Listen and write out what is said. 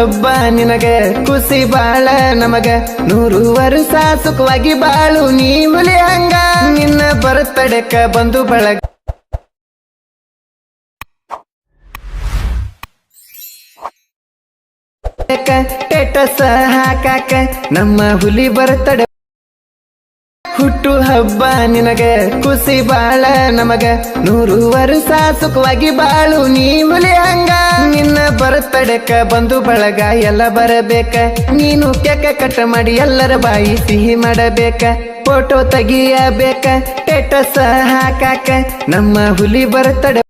ಹಬ್ಬ ನಿನಗ ಖುಷಿ ಬಾಳ ನಮಗ 100 ವರ್ಷ ಸುಖವಾಗಿ ಬಾಳು ನೀ ಹುಲಿ ಹಂಗ ನಿನ್ನ ಬರ್ತಡಕ ಬಂದು ಬಳಗ ಟೆಟಸ ಹಾಕಾಕ ನಮ್ಮ ಹುಲಿ ಬರ್ತಡೆ ಹುಟ್ಟು ಹಬ್ಬ ನಿನಗ ಖುಷಿ ಬಾಳ ನಮಗ 100 ವರ್ಷ ಸುಖವಾಗಿ ಬಾಳು ನೀ ಹುಲಿ ಹಂಗ ನಿನ್ನ ಬರ್ತಡಕ ಬಂದು ಬಳಗ ಎಲ್ಲ ಬರಬೇಕ ನೀನು ಕೇಕ ಕಟ್ ಮಾಡಿ ಎಲ್ಲರ ಬಾಯಿ ಸಿಹಿ ಮಾಡಬೇಕ ಫೋಟೋ ತೆಗಿಯಬೇಕ ಟೆಟಸ ಹಾಕಾಕ ನಮ್ಮ ಹುಲಿ ಬರ್ತಡೆ